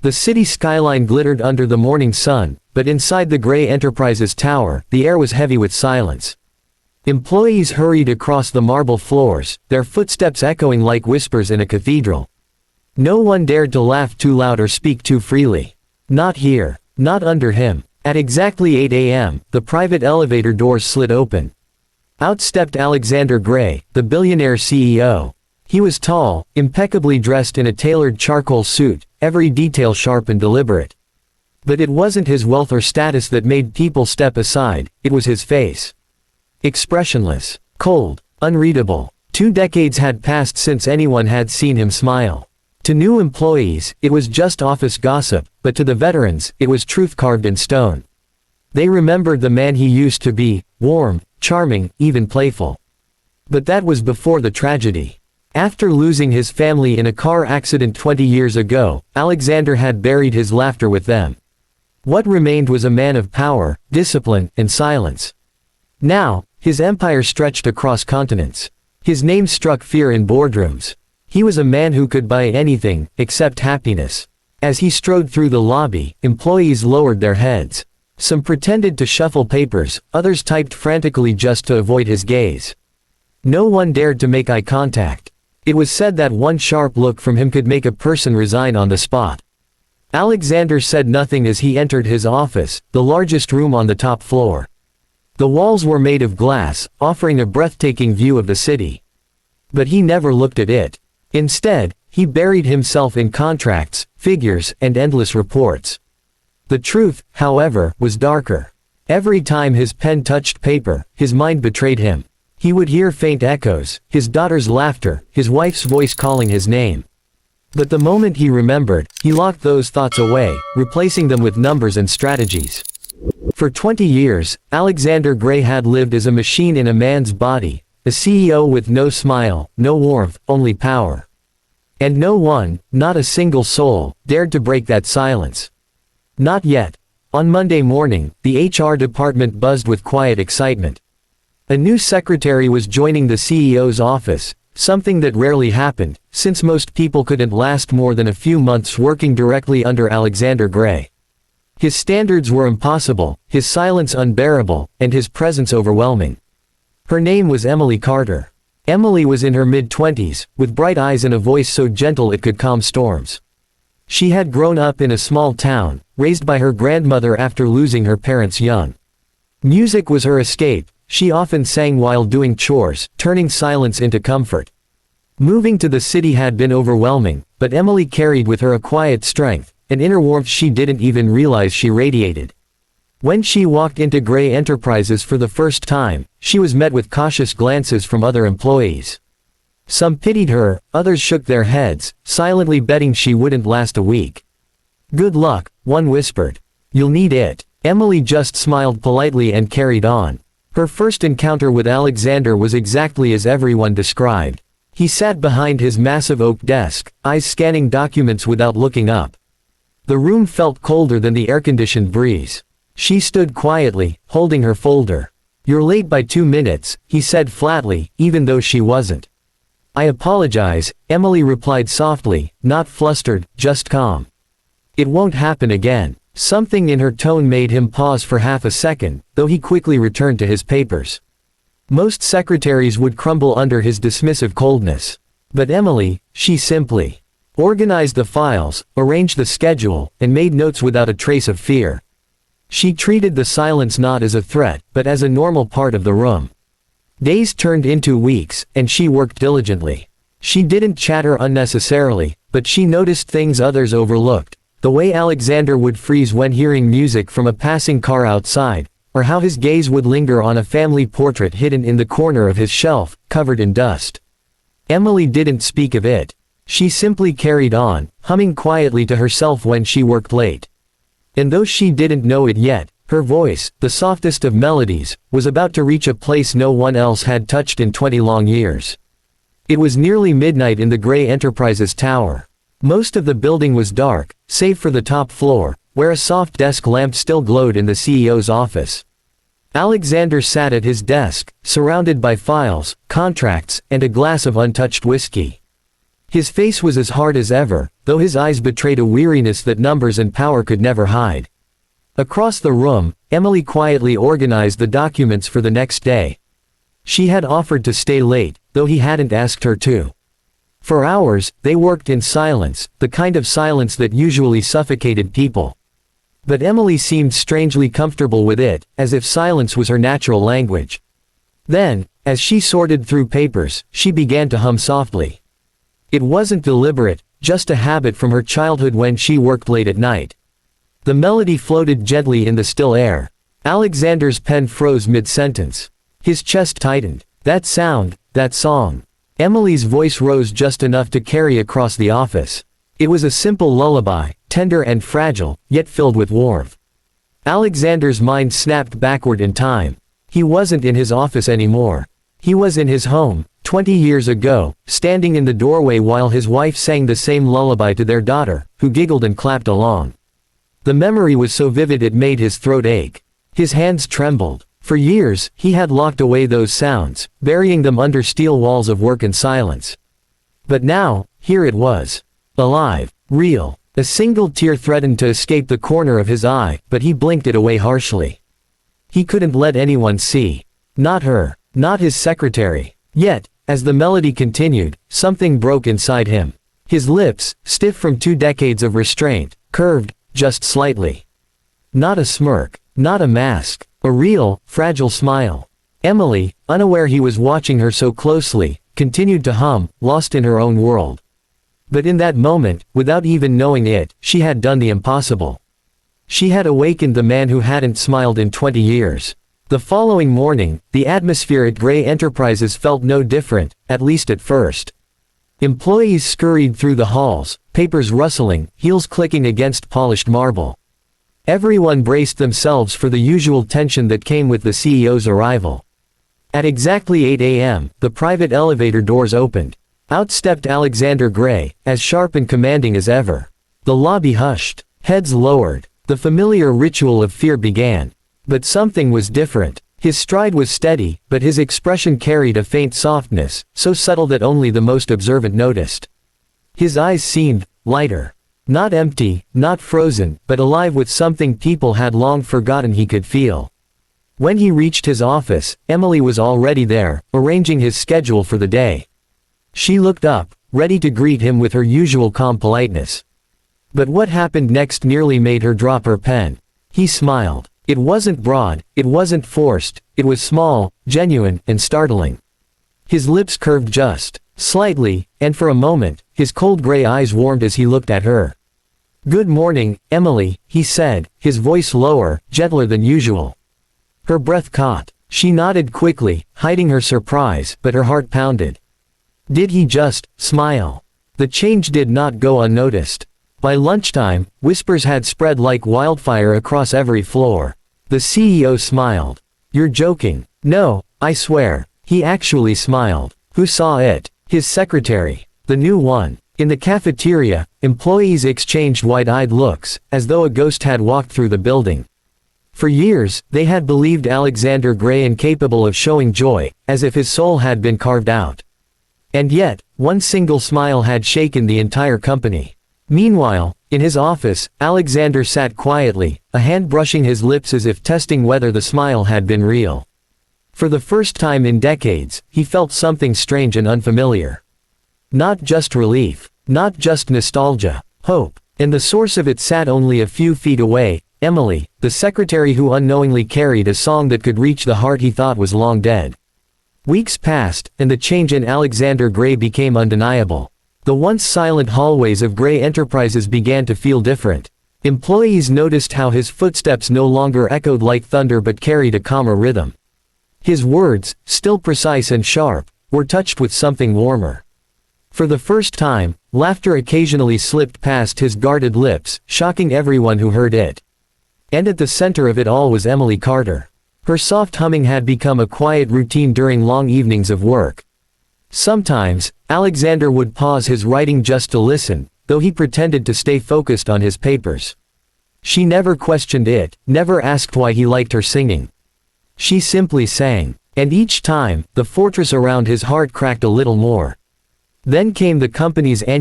The city skyline glittered under the morning sun, but inside the Gray Enterprises tower, the air was heavy with silence. Employees hurried across the marble floors, their footsteps echoing like whispers in a cathedral. No one dared to laugh too loud or speak too freely. Not here. Not under him. At exactly 8 a.m., the private elevator doors slid open. Out stepped Alexander Gray, the billionaire CEO. He was tall, impeccably dressed in a tailored charcoal suit, every detail sharp and deliberate. But it wasn't his wealth or status that made people step aside, it was his face. Expressionless, cold, unreadable. 2 decades had passed since anyone had seen him smile. To new employees, it was just office gossip, but to the veterans, it was truth carved in stone. They remembered the man he used to be, warm, charming, even playful. But that was before the tragedy. After losing his family in a car accident 20 years ago, Alexander had buried his laughter with them. What remained was a man of power, discipline, and silence. Now, his empire stretched across continents. His name struck fear in boardrooms. He was a man who could buy anything, except happiness. As he strode through the lobby, employees lowered their heads. Some pretended to shuffle papers, others typed frantically just to avoid his gaze. No one dared to make eye contact. It was said that one sharp look from him could make a person resign on the spot. Alexander said nothing as he entered his office, the largest room on the top floor. The walls were made of glass, offering a breathtaking view of the city. But he never looked at it. Instead, he buried himself in contracts, figures, and endless reports. The truth, however, was darker. Every time his pen touched paper, his mind betrayed him. He would hear faint echoes, his daughter's laughter, his wife's voice calling his name. But the moment he remembered, he locked those thoughts away, replacing them with numbers and strategies. For 20 years, Alexander Gray had lived as a machine in a man's body, a CEO with no smile, no warmth, only power. And no one, not a single soul, dared to break that silence. Not yet. On Monday morning, the HR department buzzed with quiet excitement. A new secretary was joining the CEO's office, something that rarely happened, since most people couldn't last more than a few months working directly under Alexander Gray. His standards were impossible, his silence unbearable, and his presence overwhelming. Her name was Emily Carter. Emily was in her mid-20s, with bright eyes and a voice so gentle it could calm storms. She had grown up in a small town, raised by her grandmother after losing her parents young. Music was her escape, she often sang while doing chores, turning silence into comfort. Moving to the city had been overwhelming, but Emily carried with her a quiet strength, an inner warmth she didn't even realize she radiated. When she walked into Gray Enterprises for the first time, she was met with cautious glances from other employees. Some pitied her, others shook their heads, silently betting she wouldn't last a week. "Good luck," one whispered. "You'll need it." Emily just smiled politely and carried on. Her first encounter with Alexander was exactly as everyone described. He sat behind his massive oak desk, eyes scanning documents without looking up. The room felt colder than the air-conditioned breeze. She stood quietly, holding her folder. "You're late by 2 minutes," he said flatly, even though she wasn't. "I apologize," Emily replied softly, not flustered, just calm. "It won't happen again." Something in her tone made him pause for half a second, though he quickly returned to his papers. Most secretaries would crumble under his dismissive coldness. But Emily, she simply organized the files, arranged the schedule, and made notes without a trace of fear. She treated the silence not as a threat, but as a normal part of the room. Days turned into weeks, and she worked diligently. She didn't chatter unnecessarily, but she noticed things others overlooked. The way Alexander would freeze when hearing music from a passing car outside, or how his gaze would linger on a family portrait hidden in the corner of his shelf, covered in dust. Emily didn't speak of it. She simply carried on, humming quietly to herself when she worked late. And though she didn't know it yet, her voice, the softest of melodies, was about to reach a place no one else had touched in 20 long years. It was nearly midnight in the Gray Enterprises tower. Most of the building was dark, save for the top floor, where a soft desk lamp still glowed in the CEO's office. Alexander sat at his desk, surrounded by files, contracts, and a glass of untouched whiskey. His face was as hard as ever, though his eyes betrayed a weariness that numbers and power could never hide. Across the room, Emily quietly organized the documents for the next day. She had offered to stay late, though he hadn't asked her to. For hours, they worked in silence, the kind of silence that usually suffocated people. But Emily seemed strangely comfortable with it, as if silence was her natural language. Then, as she sorted through papers, she began to hum softly. It wasn't deliberate, just a habit from her childhood when she worked late at night. The melody floated gently in the still air. Alexander's pen froze mid-sentence. His chest tightened. That sound, that song. Emily's voice rose just enough to carry across the office. It was a simple lullaby, tender and fragile, yet filled with warmth. Alexander's mind snapped backward in time. He wasn't in his office anymore. He was in his home, 20 years ago, standing in the doorway while his wife sang the same lullaby to their daughter, who giggled and clapped along. The memory was so vivid it made his throat ache. His hands trembled. For years, he had locked away those sounds, burying them under steel walls of work and silence. But now, here it was. Alive. Real. A single tear threatened to escape the corner of his eye, but he blinked it away harshly. He couldn't let anyone see. Not her. Not his secretary. Yet, as the melody continued, something broke inside him. His lips, stiff from 2 decades of restraint, curved, just slightly. Not a smirk. Not a mask. A real, fragile smile. Emily, unaware he was watching her so closely, continued to hum, lost in her own world. But in that moment, without even knowing it, she had done the impossible. She had awakened the man who hadn't smiled in 20 years. The following morning, the atmosphere at Gray Enterprises felt no different, at least at first. Employees scurried through the halls, papers rustling, heels clicking against polished marble. Everyone braced themselves for the usual tension that came with the CEO's arrival. At exactly 8 a.m., the private elevator doors opened. Out stepped Alexander Gray, as sharp and commanding as ever. The lobby hushed. Heads lowered. The familiar ritual of fear began. But something was different. His stride was steady, but his expression carried a faint softness, so subtle that only the most observant noticed. His eyes seemed lighter. Not empty, not frozen, but alive with something people had long forgotten he could feel. When he reached his office, Emily was already there, arranging his schedule for the day. She looked up, ready to greet him with her usual calm politeness. But what happened next nearly made her drop her pen. He smiled. It wasn't broad, it wasn't forced, it was small, genuine, and startling. His lips curved just slightly, and for a moment, his cold gray eyes warmed as he looked at her. "Good morning, Emily," he said, his voice lower, gentler than usual. Her breath caught. She nodded quickly, hiding her surprise, but her heart pounded. Did he just smile? The change did not go unnoticed. By lunchtime, whispers had spread like wildfire across every floor. The CEO smiled. "You're joking." "No, I swear." He actually smiled. Who saw it? His secretary. The new one. In the cafeteria, employees exchanged wide-eyed looks, as though a ghost had walked through the building. For years, they had believed Alexander Gray incapable of showing joy, as if his soul had been carved out. And yet, one single smile had shaken the entire company. Meanwhile, in his office, Alexander sat quietly, a hand brushing his lips as if testing whether the smile had been real. For the first time in decades, he felt something strange and unfamiliar. Not just relief. Not just nostalgia. Hope. And the source of it sat only a few feet away, Emily, the secretary who unknowingly carried a song that could reach the heart he thought was long dead. Weeks passed, and the change in Alexander Gray became undeniable. The once silent hallways of Gray Enterprises began to feel different. Employees noticed how his footsteps no longer echoed like thunder but carried a calmer rhythm. His words, still precise and sharp, were touched with something warmer. For the first time, laughter occasionally slipped past his guarded lips, shocking everyone who heard it. And at the center of it all was Emily Carter. Her soft humming had become a quiet routine during long evenings of work. Sometimes, Alexander would pause his writing just to listen, though he pretended to stay focused on his papers. She never questioned it, never asked why he liked her singing. She simply sang. And each time, the fortress around his heart cracked a little more. Then came the company's annual